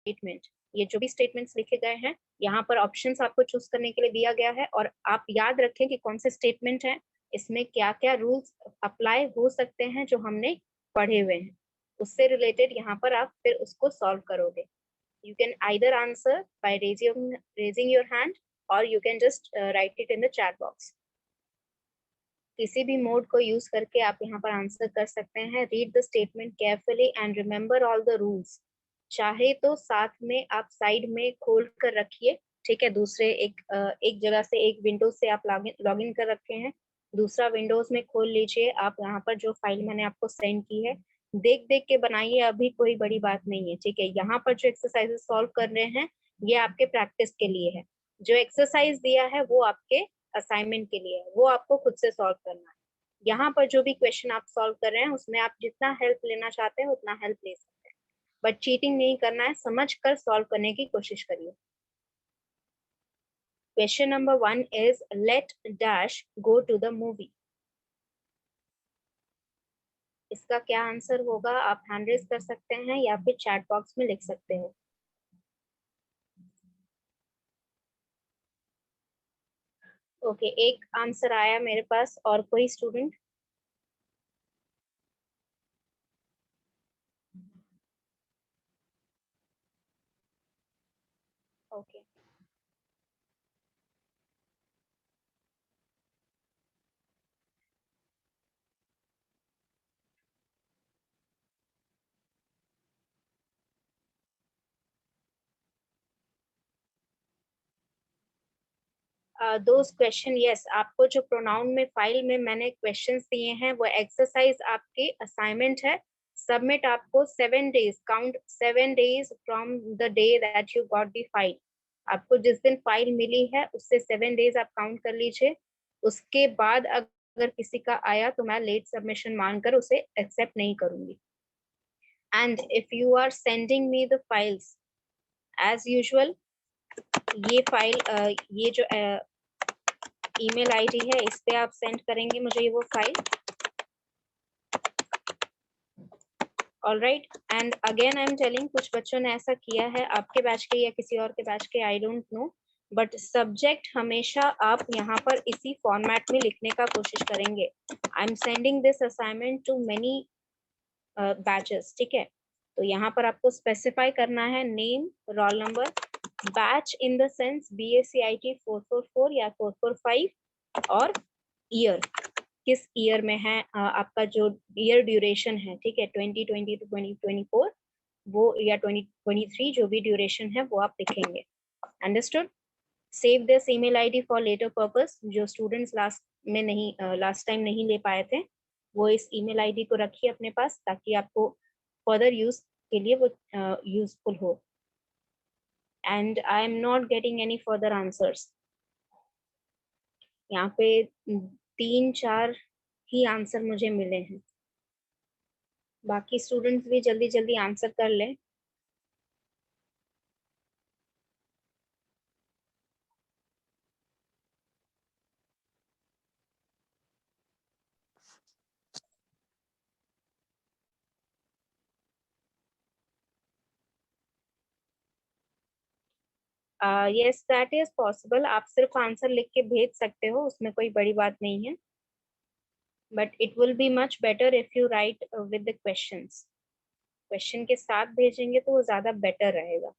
Statement, ये जो भी स्टेटमेंट्स लिखे गए हैं यहाँ पर ऑप्शंस आपको चूज करने के लिए दिया गया है, और आप याद रखें कि कौन से स्टेटमेंट है, इसमें क्या क्या रूल्स अप्लाई हो सकते हैं जो हमने पढ़े हुए हैं, उससे रिलेटेड यहाँ पर आप फिर उसको सॉल्व करोगे। You can either answer by raising your hand, or you can just write it in the chat box. किसी भी मोड को यूज करके आप यहाँ पर आंसर कर सकते हैं। Read the statement carefully and remember all the rules. चाहे तो साथ में आप साइड में खोल कर रखिए, ठीक है, दूसरे एक जगह से, एक विंडो से आप लॉग इन कर रखे हैं, दूसरा विंडोज में खोल लीजिए। आप यहाँ पर जो फाइल मैंने आपको सेंड की है देख देख के बनाइए, अभी कोई बड़ी बात नहीं है, ठीक है। यहाँ पर जो एक्सरसाइजेस सॉल्व कर रहे हैं ये आपके प्रैक्टिस के लिए है, जो एक्सरसाइज दिया है वो आपके असाइनमेंट के लिए है, वो आपको खुद से सॉल्व करना है। यहाँ पर जो भी क्वेश्चन आप सॉल्व कर रहे हैं उसमें आप जितना हेल्प लेना चाहते हैं उतना हेल्प ले सकते हैं, बट चीटिंग नहीं करना है, समझ कर सॉल्व करने की कोशिश करिए। Question number 1 is let dash go to the movie. इसका क्या आंसर होगा, आप हैंड रेज कर सकते हैं या फिर चैट बॉक्स में लिख सकते हैं। ओके, एक आंसर आया मेरे पास, और कोई student? Okay, those question, yes, आपको जो प्रोनाउन में फाइल में मैंने क्वेश्चंस दिए हैं वो एक्सरसाइज आपके असाइनमेंट है। सबमिट आपको 7 days, count 7 days from the day that you got the file. आपको जिस दिन फाइल मिली है उससे 7 days आप काउंट कर लीजिए। उसके बाद अगर किसी का आया तो मैं लेट सबमिशन मानकर उसे एक्सेप्ट नहीं करूंगी। And if you are sending me the files as usual, ये फाइल, ये जो ईमेल आईडी है इस पे आप सेंड करेंगे मुझे वो file. Alright, and again I am telling, कुछ बच्चों ने ऐसा किया है आपके बैच के या किसी और के बैच के, I don't know, but subject हमेशा आप यहाँ पर इसी फॉर्मेट में लिखने का कोशिश करेंगे। I am sending this assignment to many batches, ठीक है। तो यहाँ पर आपको स्पेसिफाई करना है name, roll number, batch in the sense BSc IT 444 या 445, और ईयर, किस ईयर में है आपका जो ईयर ड्यूरेशन है, ठीक है, 2020 to 2024 वो, या 2023 जो भी ड्यूरेशन है वो आप लिखेंगे। Understood? Save this email ID for later purpose. जो स्टूडेंट्स लास्ट टाइम नहीं ले पाए थे वो इस ईमेल आईडी को रखिए अपने पास, ताकि आपको फर्दर यूज के लिए वो यूजफुल हो। And I am not getting any further answers. यहाँ पे 3-4 ही आंसर मुझे मिले हैं, बाकी स्टूडेंट्स भी जल्दी जल्दी आंसर कर लें। यस, दैट इज पॉसिबल, आप सिर्फ आंसर लिख के भेज सकते हो, उसमें कोई बड़ी बात नहीं है, but it will be much better if you right with the questions. Question के साथ भेजेंगे तो वो ज्यादा बेटर रहेगा।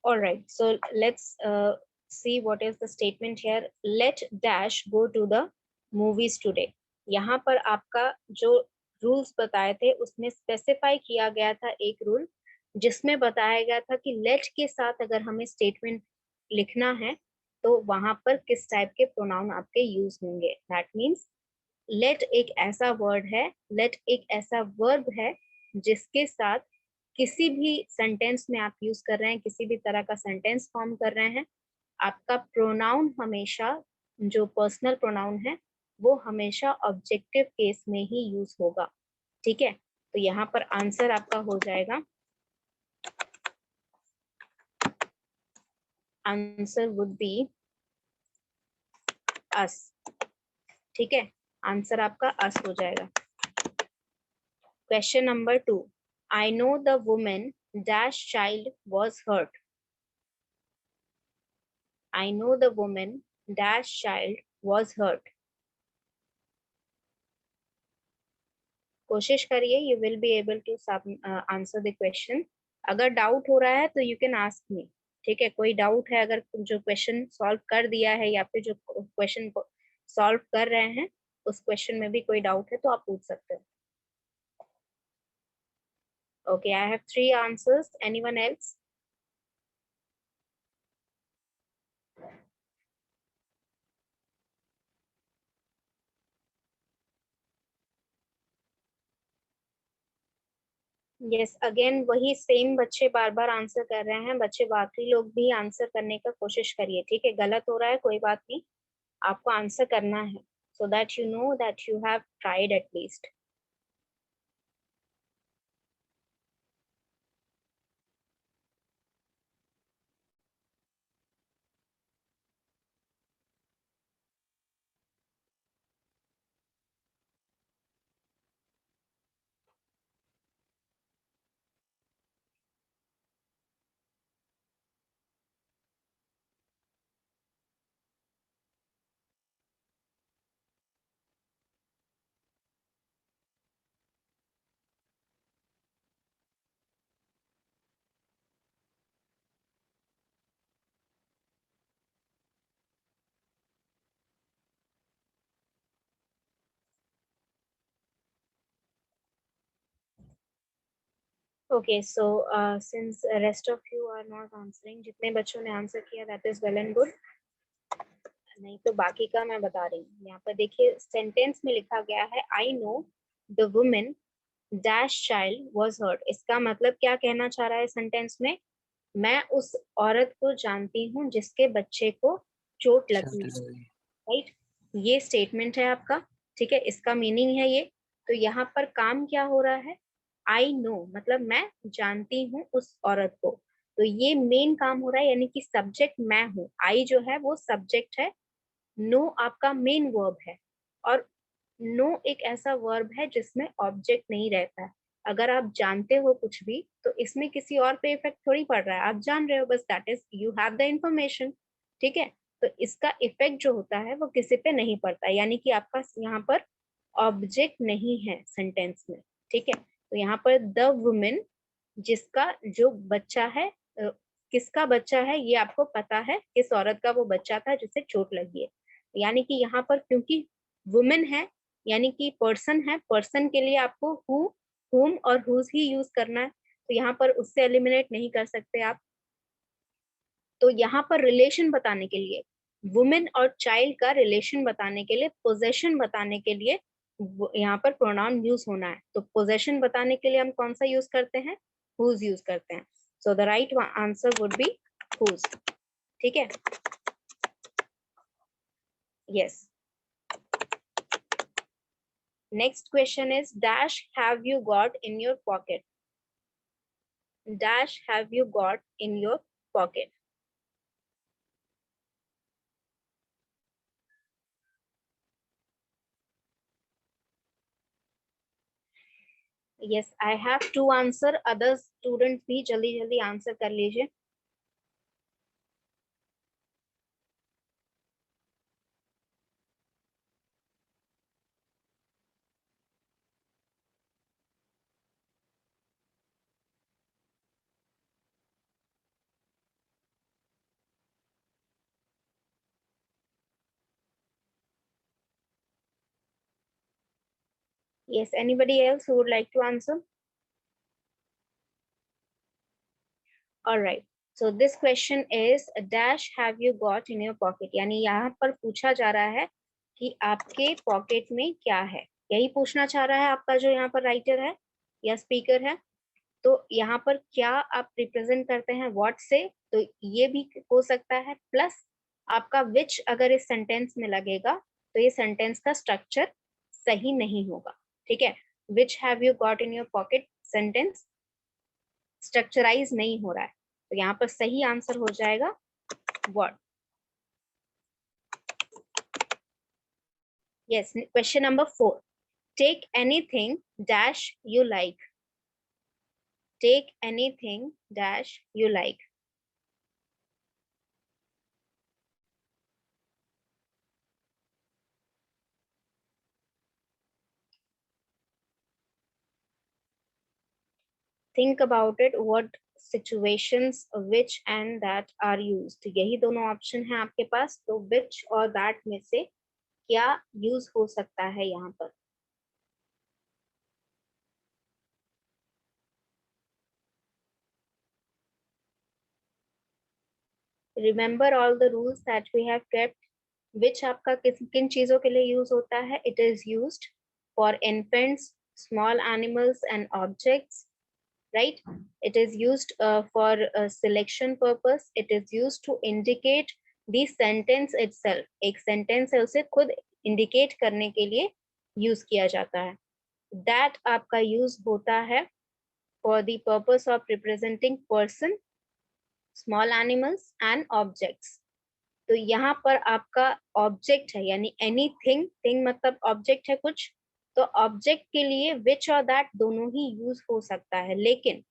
All right, so let's see what is the statement here. Let dash go to the movies today. यहाँ पर आपका जो रूल्स बताए थे उसमें स्पेसिफाई किया गया था एक रूल, जिसमें बताया गया था कि लेट के साथ अगर हमें स्टेटमेंट लिखना है तो वहां पर किस टाइप के प्रोनाउन आपके यूज होंगे। दैट मीन्स लेट एक ऐसा वर्ड है, लेट एक ऐसा वर्ब है जिसके साथ किसी भी सेंटेंस में आप यूज कर रहे हैं, किसी भी तरह का सेंटेंस फॉर्म कर रहे हैं, आपका प्रोनाउन हमेशा, जो पर्सनल प्रोनाउन है वो हमेशा ऑब्जेक्टिव केस में ही यूज होगा, ठीक है। तो यहाँ पर आंसर आपका हो जाएगा, आंसर वुड बी अस, ठीक है, आंसर आपका अस हो जाएगा। Question number 2, I know the women dash child was hurt. I know the women dash child was hurt. कोशिश करिए, you will be able to answer the question. अगर डाउट हो रहा है तो यू कैन आस्क मी, ठीक है, कोई डाउट है, अगर जो क्वेश्चन सॉल्व कर दिया है या फिर जो क्वेश्चन सॉल्व कर रहे हैं उस क्वेश्चन में भी कोई डाउट है तो आप पूछ सकते हैं। Okay, I have 3 answers, anyone else? Yes, again वही सेम बच्चे बार बार आंसर कर रहे हैं। बच्चे बाकी लोग भी आंसर करने का कोशिश करिए, ठीक है, गलत हो रहा है कोई बात नहीं, आपको आंसर करना है, so that you know that you have tried at least. Okay, so since rest of you are not answering, जितने बच्चों ने आंसर किया that is well and good, नहीं तो बाकी का मैं बता रही हूँ। यहाँ पर देखिए सेंटेंस में लिखा गया है I know the women dash child was hurt. इसका मतलब क्या कहना चाह रहा है सेंटेंस में? मैं उस औरत को जानती हूँ जिसके बच्चे को चोट लगी है, राइट, ये स्टेटमेंट है आपका, ठीक है, इसका मीनिंग है ये। तो यहाँ पर काम क्या हो रहा है? आई नो मतलब मैं जानती हूँ उस औरत को, तो ये मेन काम हो रहा है, यानी कि सब्जेक्ट मैं हूँ, आई जो है वो सब्जेक्ट है, नो आपका मेन वर्ब है, और नो एक ऐसा वर्ब है जिसमें ऑब्जेक्ट नहीं रहता है। अगर आप जानते हो कुछ भी तो इसमें किसी और पे इफेक्ट थोड़ी पड़ रहा है, आप जान रहे हो बस, that is you have the information, ठीक है। तो इसका इफेक्ट जो होता है वो किसी पे नहीं पड़ता, यानी कि आपका यहाँ पर ऑब्जेक्ट नहीं है सेंटेंस में, ठीक है। तो यहाँ पर द वुमेन, जिसका जो बच्चा है, किसका बच्चा है ये आपको पता है, किस औरत का वो बच्चा था जिसे चोट लगी है, यानी कि यहाँ पर क्योंकि वुमेन है यानी कि पर्सन है, पर्सन के लिए आपको हु, हुम और हुज ही यूज करना है, तो यहाँ पर उससे एलिमिनेट नहीं कर सकते आप। तो यहाँ पर रिलेशन बताने के लिए, वुमेन और चाइल्ड का रिलेशन बताने के लिए, पोजेशन बताने के लिए यहाँ पर प्रोनाउन यूज होना है। तो पोजेशन बताने के लिए हम कौन सा यूज करते हैं? हुज यूज करते हैं। So the right answer would be whose, ठीक है, yes. Next question is dash have you got in your pocket. Dash have you got in your pocket? Yes, I have two answer. Other students भी जल्दी जल्दी answer कर लीजिए। Yes, anybody else who would like to answer? All right. So this question is dash have you got in your pocket? यानी यहाँ पर पूछा जा रहा है कि आपके पॉकेट में क्या है, यही पूछना चाह रहा है आपका जो यहाँ पर राइटर है या स्पीकर है। तो यहाँ पर क्या आप रिप्रेजेंट करते हैं व्हाट से, तो ये भी हो सकता है, प्लस आपका विच अगर इस सेंटेंस में लगेगा तो ये सेंटेंस का स्ट्रक्चर सही नहीं होगा, ठीक है। Which have you got in your pocket sentence structurize नहीं हो रहा है, तो यहाँ पर सही आंसर हो जाएगा what. Yes, question number 4. Take anything dash you like. Take anything dash you like. Think about it. What situations which and that are used. यही दोनों ऑप्शन है आपके पास, तो which और that में से क्या यूज हो सकता है यहाँ पर? Remember all the rules that we have kept. Which आपका किन चीजों के लिए यूज होता है? It is used for infants, small animals and objects, right? It is used for selection purpose. It is used to indicate the sentence itself. एक sentence है, उसे खुद indicate करने के लिए use किया जाता है. That आपका use होता है for the purpose of representing person, small animals and objects. तो यहाँ पर आपका ऑब्जेक्ट है, यानी एनीथिंग, थिंग मतलब ऑब्जेक्ट है कुछ, तो ऑब्जेक्ट के लिए विच और दैट दोनों ही यूज हो सकता है. लेकिन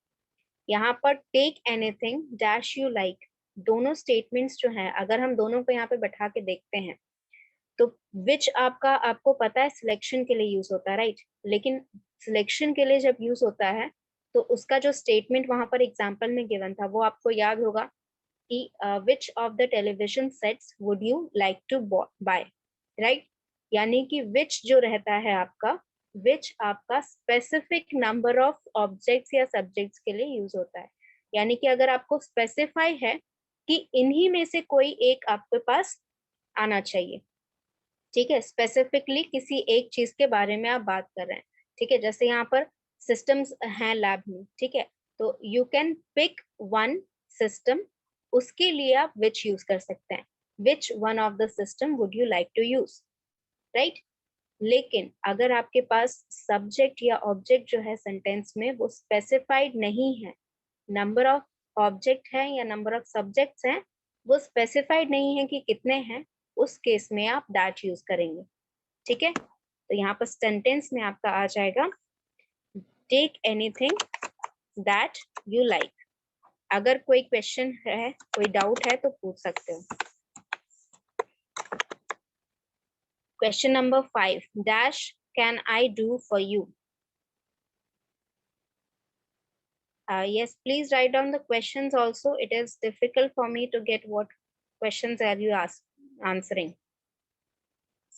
यहाँ पर take anything dash you like, दोनों स्टेटमेंट्स जो है, अगर हम दोनों को यहाँ पे बैठा के देखते हैं तो विच आपका, आपको पता है सिलेक्शन के लिए यूज होता है, राइट? लेकिन सिलेक्शन के लिए जब यूज होता है तो उसका जो स्टेटमेंट वहां पर एग्जाम्पल में गिवन था वो आपको याद होगा कि which of the television sets would you like to buy, right? यानी कि विच जो रहता है आपका, विच आपका स्पेसिफिक नंबर ऑफ ऑब्जेक्ट्स या सब्जेक्ट्स के लिए यूज होता है. यानी कि अगर आपको स्पेसिफाई है कि इन्हीं में से कोई एक आपके पास आना चाहिए, ठीक है, स्पेसिफिकली किसी एक चीज के बारे में आप बात कर रहे हैं, ठीक है. जैसे यहाँ पर सिस्टम्स हैं लैब में, ठीक है, तो you can pick one system, उसके लिए आप विच यूज कर सकते हैं. Which one of the system would you like to use, right? लेकिन अगर आपके पास सब्जेक्ट या ऑब्जेक्ट जो है सेंटेंस में वो स्पेसिफाइड नहीं है, नंबर ऑफ ऑब्जेक्ट है या नंबर ऑफ सब्जेक्ट्स हैं वो स्पेसिफाइड नहीं है कि कितने हैं, उस केस में आप दैट यूज करेंगे, ठीक है. तो यहाँ पर सेंटेंस में आपका आ जाएगा take anything that you like. अगर कोई क्वेश्चन है, कोई डाउट है तो पूछ सकते हो. Question number 5, dash can I do for you. Yes, please write down the questions also. It is difficult for me to get what questions are you answering.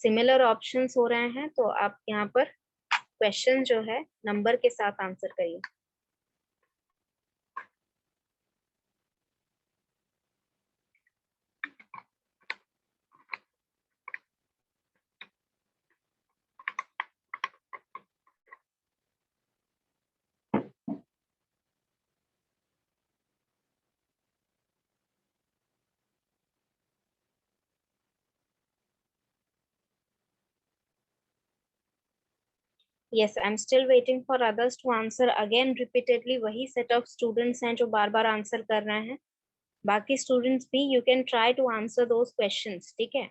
Similar options हो रहे हैं, तो आप यहाँ पर क्वेश्चन जो है नंबर के साथ आंसर करिए. Yes, I'm still waiting for others to answer again repeatedly. वही set of students हैं जो बार बार आंसर कर रहे हैं. बाकी स्टूडेंट्स भी you can try to answer those questions, ठीक है.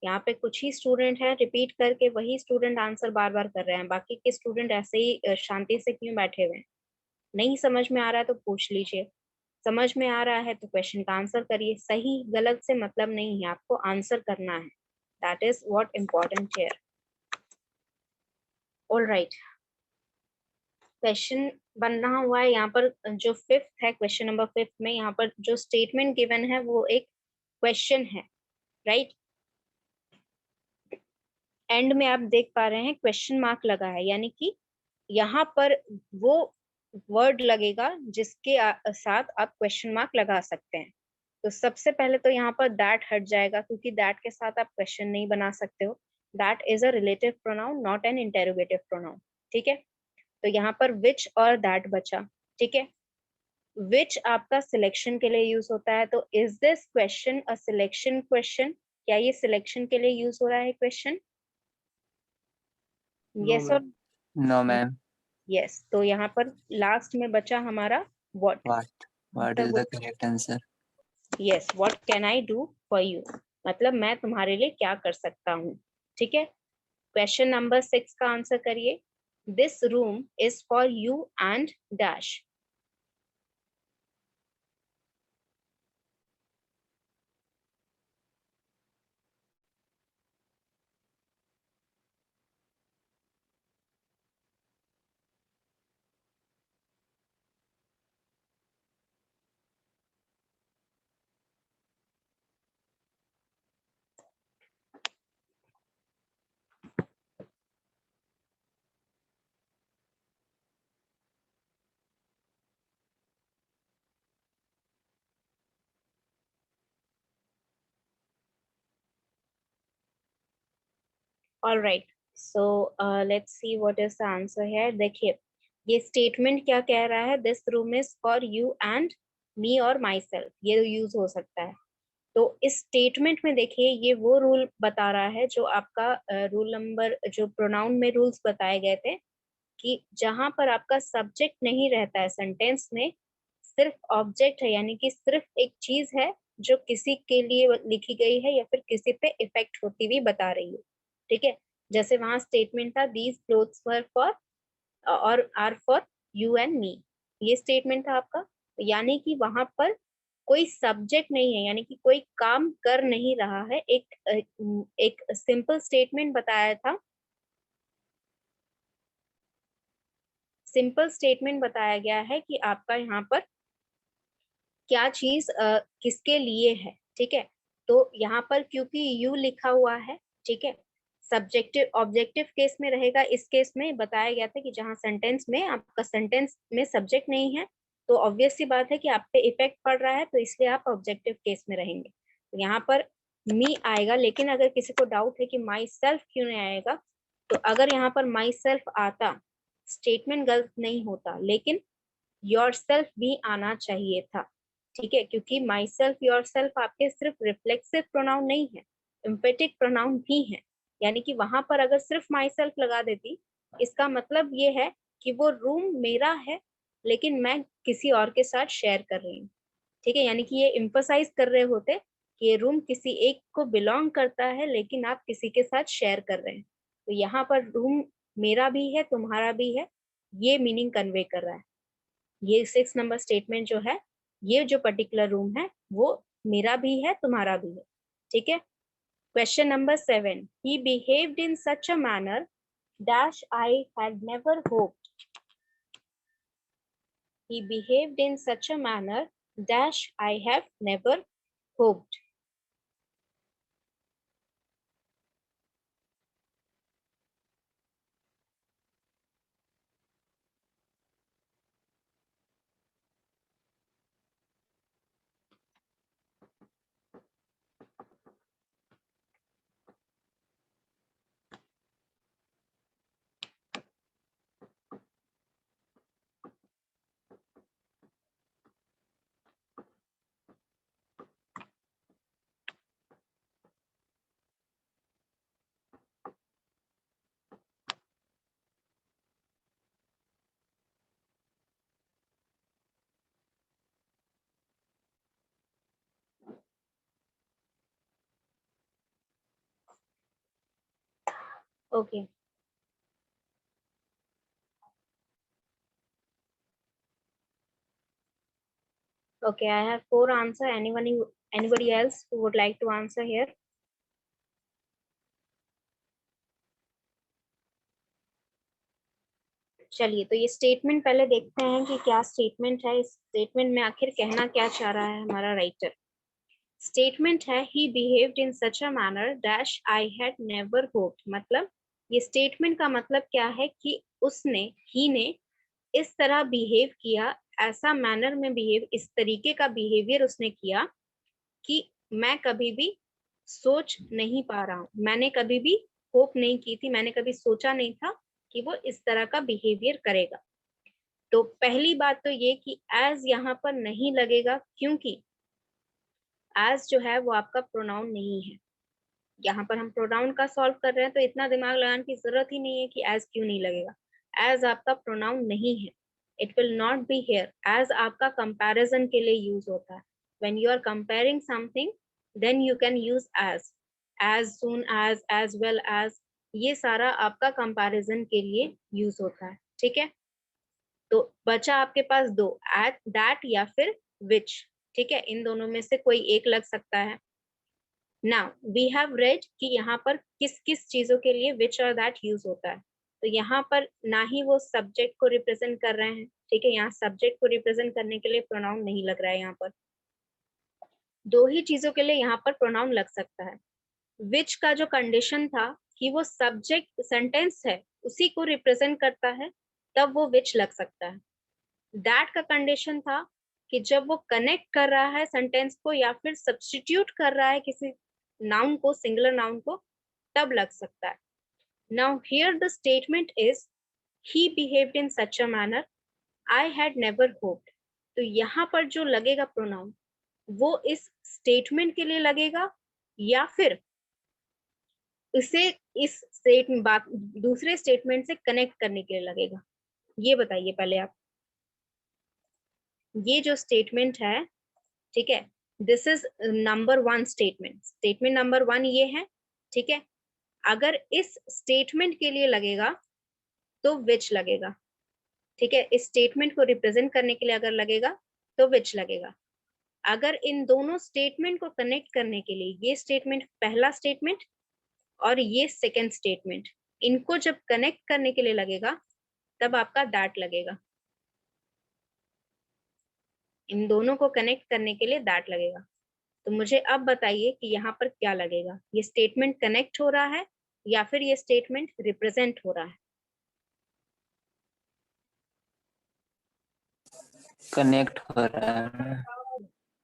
यहाँ पे कुछ ही स्टूडेंट है रिपीट करके वही स्टूडेंट आंसर बार बार कर रहे हैं, बाकी के स्टूडेंट ऐसे ही शांति से क्यों बैठे हुए हैं? नहीं समझ में आ रहा है तो पूछ लीजिए, समझ में आ रहा है तो क्वेश्चन का आंसर करिए. सही गलत से मतलब नहीं है, आपको आंसर करना है. That is what important here. All right, question बन रहा हुआ है यहाँ पर. जो 5th है, क्वेश्चन नंबर 5 में यहाँ पर जो स्टेटमेंट गिवन है वो एक क्वेश्चन है, राइट? एंड में आप देख पा रहे हैं क्वेश्चन मार्क लगा है, यानी कि यहाँ पर वो वर्ड लगेगा जिसके साथ आप क्वेश्चन मार्क लगा सकते हैं. तो सबसे पहले तो यहाँ पर दैट हट जाएगा, क्योंकि दैट के साथ आप क्वेश्चन नहीं बना सकते हो. That is a relative pronoun, not an interrogative pronoun, ठीक है. तो यहाँ पर विच और दैट बचा, ठीक है. विच आपका सिलेक्शन के लिए यूज होता है, तो is this question a selection question? क्या ये सिलेक्शन के लिए यूज हो रहा है क्वेश्चन? यस और नो मैम. यस. तो यहाँ पर लास्ट में बचा हमारा what. What is the correct answer? Yes, what can I do for you, मतलब मैं तुम्हारे लिए क्या कर सकता हूँ, ठीक है. क्वेश्चन नंबर 6 का आंसर करिए। This room is for you and dash. All right, so let's see what is the answer है। देखिए ये स्टेटमेंट क्या कह रहा है, this room is for you and मी और माई सेल्फ, ये यूज हो सकता है। तो इस स्टेटमेंट में देखिए ये वो रूल बता रहा है जो आपका रूल नंबर, जो प्रोनाउन में रूल्स बताए गए थे कि जहां पर आपका सब्जेक्ट नहीं रहता है सेंटेंस में, सिर्फ ऑब्जेक्ट है, यानी कि सिर्फ एक चीज है जो किसी के लिए लिखी गई है या फिर किसी पे इफेक्ट होती हुई बता रही है। ठीक है, जैसे वहां स्टेटमेंट था दीज क्लोथ्स वर फॉर और are for you and me, ये स्टेटमेंट था आपका। यानी कि वहां पर कोई सब्जेक्ट नहीं है, यानी कि कोई काम कर नहीं रहा है। एक सिंपल स्टेटमेंट बताया था, सिंपल स्टेटमेंट बताया गया है कि आपका यहाँ पर क्या चीज किसके लिए है। ठीक है, तो यहाँ पर क्योंकि यू लिखा हुआ है, ठीक है, सब्जेक्टिव ऑब्जेक्टिव केस में रहेगा। इस केस में बताया गया था कि जहाँ सेंटेंस में आपका सेंटेंस में सब्जेक्ट नहीं है, तो ऑब्वियस सी बात है कि आप पे इफेक्ट पड़ रहा है, तो इसलिए आप ऑब्जेक्टिव केस में रहेंगे। तो यहाँ पर मी आएगा, लेकिन अगर किसी को डाउट है कि माई सेल्फ क्यों नहीं आएगा, तो अगर यहाँ पर माई सेल्फ आता, स्टेटमेंट गलत नहीं होता, लेकिन योर सेल्फ भी आना चाहिए था। ठीक है, क्योंकि माई सेल्फ योर सेल्फ आपके सिर्फ रिफ्लेक्सिव प्रोनाउन नहीं है, इम्पेटिक प्रोनाउन भी है। यानी कि वहां पर अगर सिर्फ माई सेल्फ लगा देती, इसका मतलब ये है कि वो रूम मेरा है लेकिन मैं किसी और के साथ शेयर कर रही हूँ। ठीक है, यानी कि ये इम्फोसाइज कर रहे होते कि ये रूम किसी एक को बिलोंग करता है लेकिन आप किसी के साथ शेयर कर रहे हैं। तो यहाँ पर रूम मेरा भी है तुम्हारा भी है, ये मीनिंग कन्वे कर रहा है। ये 6 नंबर स्टेटमेंट जो है, ये जो पर्टिकुलर रूम है वो मेरा भी है तुम्हारा भी है। ठीक है, question number 7, he behaved in such a manner dash I had never hoped. he behaved in such a manner dash I have never hoped. Okay. Okay, I have 4 answer. Anybody else who would like to answer here? चलिए, तो ये statement पहले देखते हैं कि क्या statement है। इस स्टेटमेंट में आखिर कहना क्या चाह रहा है हमारा राइटर। स्टेटमेंट है he behaved in such a manner dash I had never hoped. मतलब ये स्टेटमेंट का मतलब क्या है कि उसने, ही ने इस तरह बिहेव किया, ऐसा मैनर में बिहेव, इस तरीके का बिहेवियर उसने किया कि मैं कभी भी सोच नहीं पा रहा हूँ, मैंने कभी भी होप नहीं की थी, मैंने कभी सोचा नहीं था कि वो इस तरह का बिहेवियर करेगा। तो पहली बात तो ये कि एज यहाँ पर नहीं लगेगा, क्योंकि एज जो है वो आपका प्रोनाउन नहीं है। यहाँ पर हम प्रोनाउन का सॉल्व कर रहे हैं, तो इतना दिमाग लगाने की जरूरत ही नहीं है कि एज क्यों नहीं लगेगा। एज आपका प्रोनाउन नहीं है, it will not be here. As आपका कंपैरिजन के लिए यूज होता है। When you are comparing something, then you can use as soon as well as, ये सारा आपका कंपैरिजन के लिए यूज होता है, ठीक है। तो बचा आपके पास दो, एट, दैट या फिर विच, ठीक है, इन दोनों में से कोई एक लग सकता है। नाउ वी हैव रेड कि यहाँ पर किस किस चीजों के लिए विच और दैट यूज होता है। तो यहाँ पर ना ही वो सब्जेक्ट को रिप्रेजेंट कर रहे हैं, ठीक है, यहाँ सब्जेक्ट को रिप्रेजेंट करने के लिए प्रोनाउन नहीं लग रहा है। यहाँ पर दो ही चीजों के लिए यहाँ पर प्रोनाउन लग सकता है। विच का जो कंडीशन था कि वो सब्जेक्ट सेंटेंस है उसी को रिप्रेजेंट करता है, तब वो विच लग सकता है। दैट का कंडीशन था कि जब वो कनेक्ट कर रहा है सेंटेंस को या फिर सब्स्टिट्यूट कर रहा है किसी नाउन को, सिंगुलर नाउन को, तब लग सकता है। Now here the statement is he behaved in such a manner I had never hoped. तो यहाँ पर जो लगेगा प्रोनाउन वो इस स्टेटमेंट के लिए लगेगा या फिर इसे इस बात दूसरे स्टेटमेंट से कनेक्ट करने के लिए लगेगा, ये बताइए पहले आप। ये जो स्टेटमेंट है, ठीक है, this is number one statement, statement number one ये है, ठीक है। अगर इस स्टेटमेंट के लिए लगेगा तो विच लगेगा, ठीक है, इस स्टेटमेंट को रिप्रेजेंट करने के लिए अगर लगेगा तो विच लगेगा। अगर इन दोनों स्टेटमेंट को कनेक्ट करने के लिए, ये स्टेटमेंट पहला स्टेटमेंट और ये सेकेंड स्टेटमेंट, इनको जब कनेक्ट करने के लिए लगेगा तब आपका दैट लगेगा। इन दोनों को कनेक्ट करने के लिए दैट लगेगा। तो मुझे अब बताइए कि यहाँ पर क्या लगेगा, ये स्टेटमेंट कनेक्ट हो रहा है या फिर ये स्टेटमेंट रिप्रेजेंट हो रहा है? कनेक्ट हो रहा है।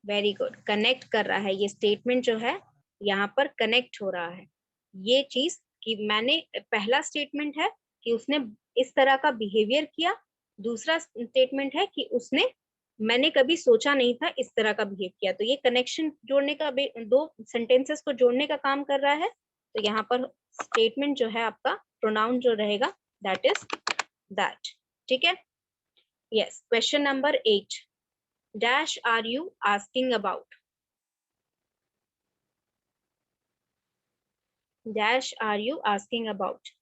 वेरी गुड, कनेक्ट कर रहा है। ये स्टेटमेंट जो है यहाँ पर कनेक्ट हो रहा है। ये चीज कि मैंने, पहला स्टेटमेंट है कि उसने इस तरह का बिहेवियर किया, दूसरा स्टेटमेंट है कि उसने, मैंने कभी सोचा नहीं था इस तरह का बिहेव किया। तो ये कनेक्शन जोड़ने का, दो सेंटेंसेस को जोड़ने का काम कर रहा है। तो यहाँ पर स्टेटमेंट जो है आपका, प्रोनाउन जो रहेगा दैट इज दैट, ठीक है। Yes, question number 8, dash are you asking about? Dash are you asking about?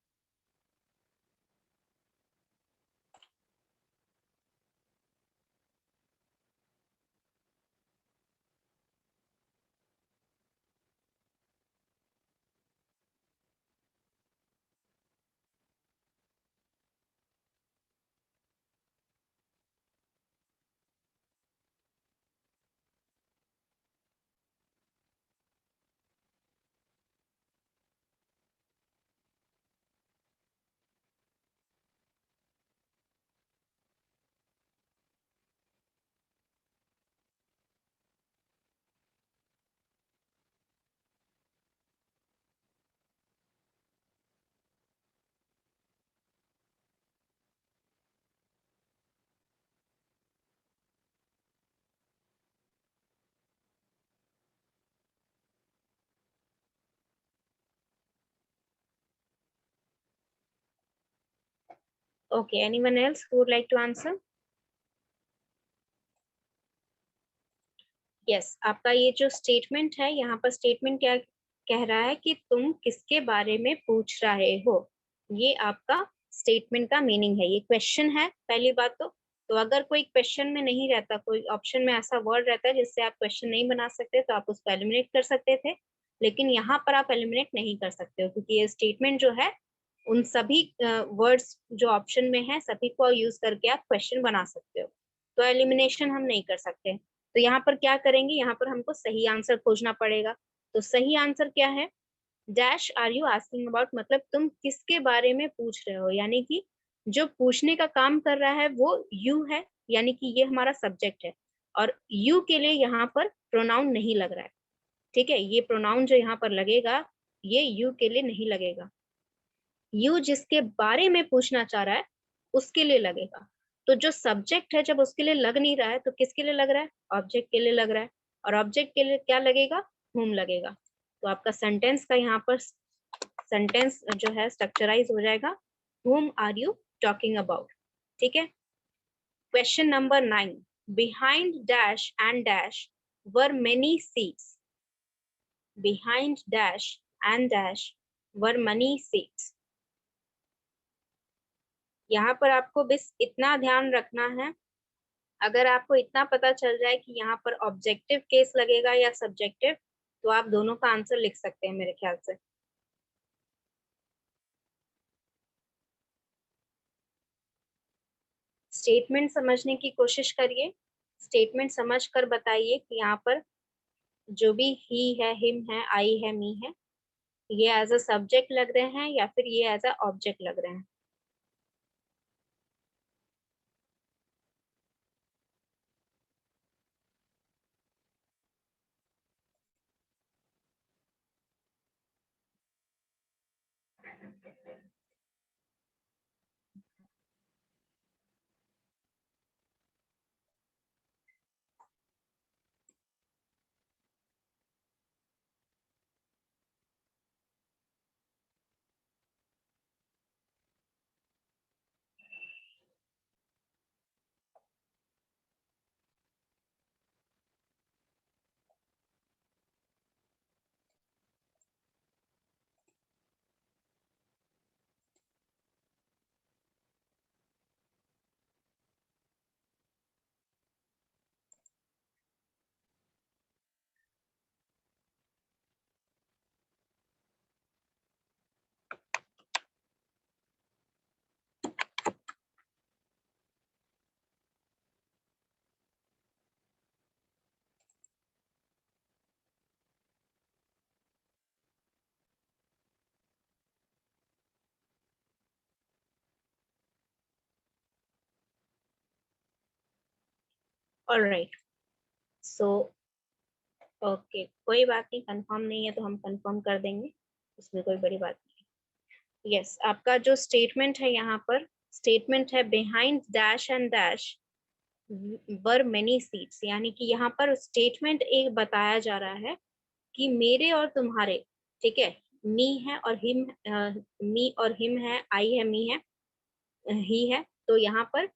Okay, anyone else who would like to answer? Yes, आपका ये जो स्टेटमेंट है, यहाँ पर स्टेटमेंट क्या कह रहा है कि तुम किसके बारे में पूछ रहे हो, ये आपका स्टेटमेंट का मीनिंग है। ये क्वेश्चन है पहली बात। तो अगर कोई क्वेश्चन में नहीं रहता, कोई ऑप्शन में ऐसा वर्ड रहता है जिससे आप क्वेश्चन नहीं बना सकते, तो आप उसको एलिमिनेट कर सकते थे। लेकिन यहाँ पर आप एलिमिनेट नहीं कर सकते हो, क्योंकि ये स्टेटमेंट जो है उन सभी वर्ड्स जो ऑप्शन में है सभी को यूज करके आप क्वेश्चन बना सकते हो। तो एलिमिनेशन हम नहीं कर सकते। तो यहाँ पर क्या करेंगे, यहाँ पर हमको सही आंसर खोजना पड़ेगा। तो सही आंसर क्या है, dash are you asking about, मतलब तुम किसके बारे में पूछ रहे हो, यानी कि जो पूछने का काम कर रहा है वो यू है, यानी कि ये हमारा सब्जेक्ट है। और यू के लिए यहाँ पर प्रोनाउन नहीं लग रहा है, ठीक है। ये प्रोनाउन जो यहाँ पर लगेगा ये यू के लिए नहीं लगेगा। यू जिसके बारे में पूछना चाह रहा है उसके लिए लगेगा। तो जो सब्जेक्ट है जब उसके लिए लग नहीं रहा है तो किसके लिए लग रहा है, ऑब्जेक्ट के लिए लग रहा है। और ऑब्जेक्ट के लिए क्या लगेगा, whom लगेगा। तो आपका सेंटेंस का यहाँ पर सेंटेंस जो है स्ट्रक्चराइज हो जाएगा, whom are you talking about, ठीक है। Question number 9, behind dash and dash were many seats, behind dash and dash were many seats। यहाँ पर आपको बस इतना ध्यान रखना है, अगर आपको इतना पता चल जाए कि यहाँ पर ऑब्जेक्टिव केस लगेगा या सब्जेक्टिव, तो आप दोनों का आंसर लिख सकते हैं मेरे ख्याल से। स्टेटमेंट समझने की कोशिश करिए, स्टेटमेंट समझ कर बताइए कि यहाँ पर जो भी ही है, हिम है, आई है, मी है, ये एज अ सब्जेक्ट लग रहे हैं या फिर ये एज अ ऑब्जेक्ट लग रहे हैं। ऑलराइट, सो ओके, कोई बात नहीं, कंफर्म नहीं है तो हम कंफर्म कर देंगे, उसमें कोई बड़ी बात नहीं। यस, आपका जो स्टेटमेंट है यहाँ पर, स्टेटमेंट है behind dash and dash were many seats, यानी कि यहाँ पर स्टेटमेंट एक बताया जा रहा है कि मेरे और तुम्हारे, ठीक है, मी है और हिम, मी और हिम है, आई है, मी है, ही है, तो यहाँ पर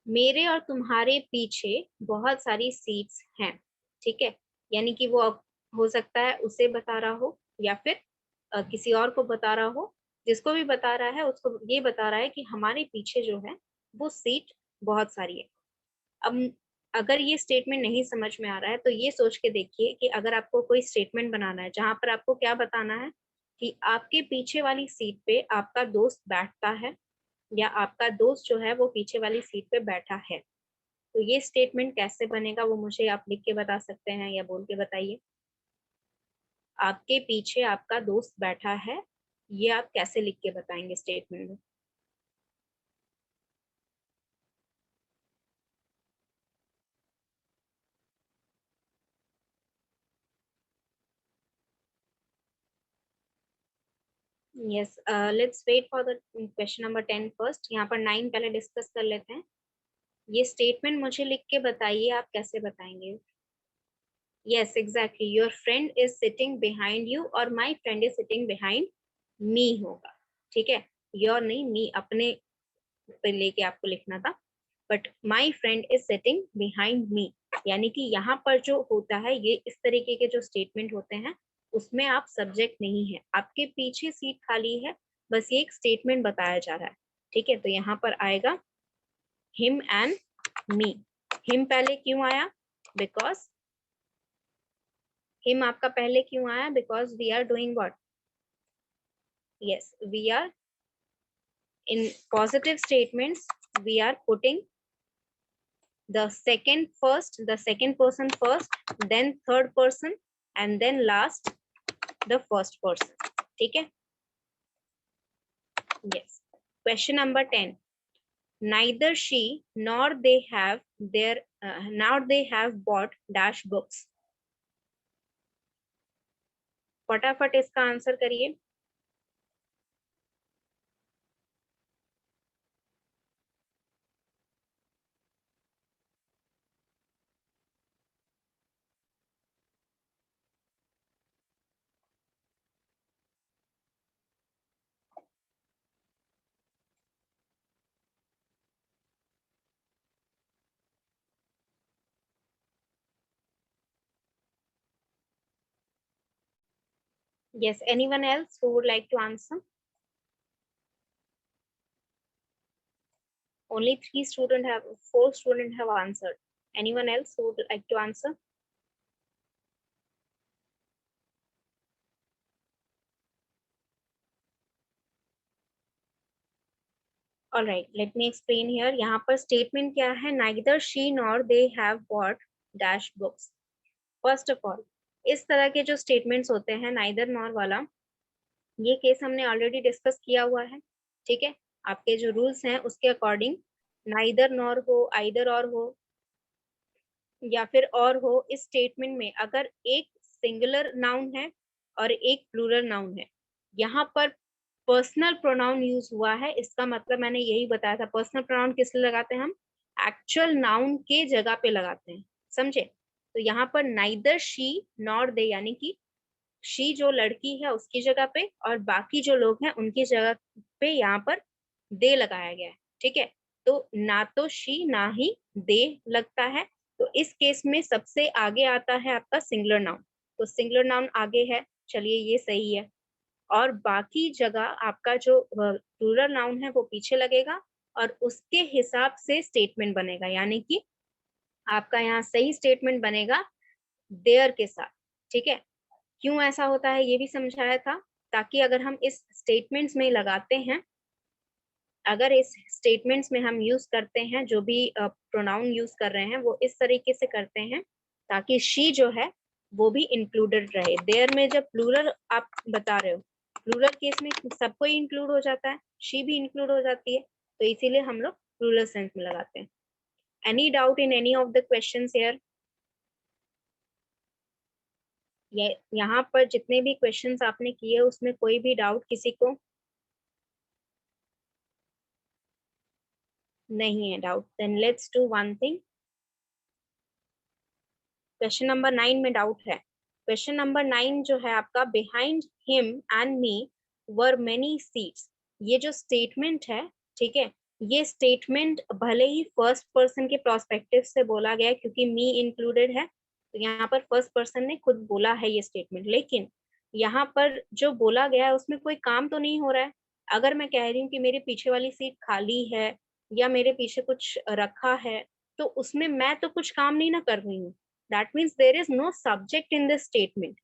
मेरे और तुम्हारे पीछे बहुत सारी सीट्स हैं, ठीक है, यानी कि वो हो सकता है उसे बता रहा हो या फिर किसी और को बता रहा हो, जिसको भी बता रहा है उसको ये बता रहा है कि हमारे पीछे जो है वो सीट बहुत सारी है। अब अगर ये स्टेटमेंट नहीं समझ में आ रहा है तो ये सोच के देखिए कि अगर आपको कोई स्टेटमेंट बनाना है जहां पर आपको क्या बताना है कि आपके पीछे वाली सीट पे आपका दोस्त बैठता है या आपका दोस्त जो है वो पीछे वाली सीट पे बैठा है, तो ये स्टेटमेंट कैसे बनेगा वो मुझे आप लिख के बता सकते हैं या बोल के बताइए। आपके पीछे आपका दोस्त बैठा है, ये आप कैसे लिख के बताएंगे स्टेटमेंट में? Yes, let's wait for the question number 10 first. यहाँ पर 9 पहले डिस्कस कर लेते हैं। ये स्टेटमेंट मुझे लिख के बताइए, आप कैसे बताएंगे? Yes exactly, your friend is sitting behind you और my friend is sitting behind me होगा, ठीक है, योर नहीं, मी अपने पे लेके आपको लिखना था, but my friend is sitting behind मी, यानी कि यहाँ पर जो होता है ये इस तरीके के जो स्टेटमेंट होते हैं उसमें आप सब्जेक्ट नहीं है, आपके पीछे सीट खाली है, बस ये एक स्टेटमेंट बताया जा रहा है, ठीक है, तो यहाँ पर आएगा हिम एंड मी। हिम पहले क्यों आया? बिकॉज हिम आपका पहले क्यों आया? Because we are doing what? Yes, we are in positive statements, we are putting the second person first, then third person, and then last the first person, ठीक है? Yes. Question number 10. Neither she nor they have bought dash books. फटाफट इसका answer करिए। Yes, anyone else who would like to answer? Only 4 students have answered. Anyone else who would like to answer? All right, let me explain here. यहाँ पर statement क्या है? Neither she nor they have bought dash books. First of all, इस तरह के जो statements होते हैं neither nor वाला, ये केस हमने ऑलरेडी डिस्कस किया हुआ है, ठीक है। आपके जो रूल्स हैं उसके अकॉर्डिंग नाइदर नॉर हो, आइदर और हो या फिर और हो, इस स्टेटमेंट में अगर एक सिंगुलर नाउन है और एक प्लूरल नाउन है, यहाँ पर पर्सनल प्रोनाउन यूज हुआ है, इसका मतलब मैंने यही बताया था। पर्सनल प्रोनाउन किस लिए लगाते हैं हम? एक्चुअल नाउन के जगह पे लगाते हैं, समझे। तो यहाँ पर नाइदर शी नॉर दे, यानी कि शी जो लड़की है उसकी जगह पे और बाकी जो लोग हैं उनकी जगह पे यहाँ पर दे लगाया गया है, ठीक है। तो ना तो शी ना ही दे लगता है, तो इस केस में सबसे आगे आता है आपका सिंगुलर नाउन, तो सिंगुलर नाउन आगे है, चलिए ये सही है। और बाकी जगह आपका जो प्लूरल नाउन है वो पीछे लगेगा और उसके हिसाब से स्टेटमेंट बनेगा, यानी कि आपका यहाँ सही स्टेटमेंट बनेगा देयर के साथ, ठीक है। क्यों ऐसा होता है ये भी समझाया था, ताकि अगर हम इस स्टेटमेंट्स में लगाते हैं, अगर इस स्टेटमेंट्स में हम यूज करते हैं, जो भी प्रोनाउन यूज कर रहे हैं वो इस तरीके से करते हैं ताकि शी जो है वो भी इंक्लूडेड रहे। देयर में जब प्लूरल आप बता रहे हो, प्लूरल केस में सबको ही इंक्लूड हो जाता है, शी भी इंक्लूड हो जाती है, तो इसीलिए हम लोग प्लूरल सेंस में लगाते हैं। Any doubt in any of the questions here? ये यहाँ पर जितने भी क्वेश्चंस आपने किए उसमें कोई भी डाउट किसी को नहीं है doubt? Then let's do one thing. Question number 9 में डाउट है। क्वेश्चन नंबर 9 जो है आपका, behind him and me were many seats, ये जो स्टेटमेंट है, ठीक है, ये स्टेटमेंट भले ही फर्स्ट पर्सन के प्रोस्पेक्टिव से बोला गया है क्योंकि मी इंक्लूडेड है, तो यहाँ पर फर्स्ट पर्सन ने खुद बोला है ये स्टेटमेंट, लेकिन यहाँ पर जो बोला गया है उसमें कोई काम तो नहीं हो रहा है। अगर मैं कह रही हूँ कि मेरे पीछे वाली सीट खाली है या मेरे पीछे कुछ रखा है, तो उसमें मैं तो कुछ काम नहीं ना कर रही हूँ। That means there is no subject in this statement,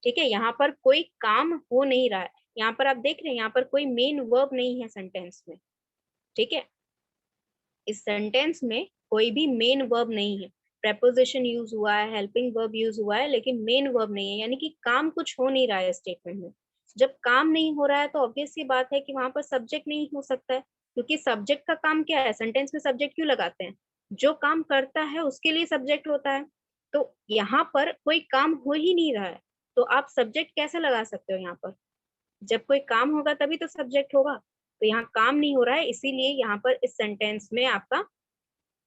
ठीक है। यहाँ पर कोई काम हो नहीं रहा है, यहाँ पर आप देख रहे हैं यहाँ पर कोई मेन वर्ब नहीं है सेंटेंस में, ठीक है। इस सेंटेंस में कोई भी मेन वर्ब नहीं है, प्रेपोजिशन यूज हुआ है, हेल्पिंग वर्ब यूज हुआ है, लेकिन मेन वर्ब नहीं है, यानी कि काम कुछ हो नहीं रहा है स्टेटमेंट में। जब काम नहीं हो रहा है तो ऑब्वियस सी बात है कि वहां पर सब्जेक्ट नहीं हो सकता है, क्योंकि सब्जेक्ट का काम क्या है? सेंटेंस में सब्जेक्ट क्यों लगाते हैं? जो काम करता है उसके लिए सब्जेक्ट होता है। तो यहाँ पर कोई काम हो ही नहीं रहा है, तो आप सब्जेक्ट कैसे लगा सकते हो यहाँ पर? जब कोई काम होगा तभी तो सब्जेक्ट होगा, तो यहाँ काम नहीं हो रहा है, इसीलिए यहाँ पर इस सेंटेंस में आपका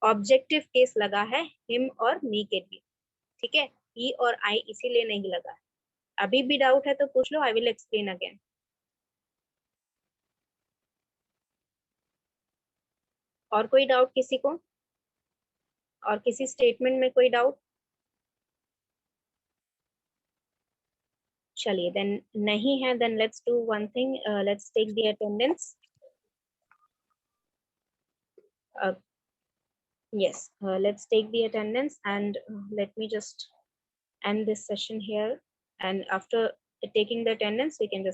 ऑब्जेक्टिव केस लगा है हिम और मी के लिए, ठीक है। ही और आई इसीलिए नहीं लगा है। अभी भी डाउट है तो पूछ लो, आई विल एक्सप्लेन अगेन। और कोई डाउट किसी को? और किसी स्टेटमेंट में कोई डाउट? चलिए देन नहीं है, then let's do one thing, let's take the attendance. Yes, let's take the attendance and let me just end this session here. And after taking the attendance, we can just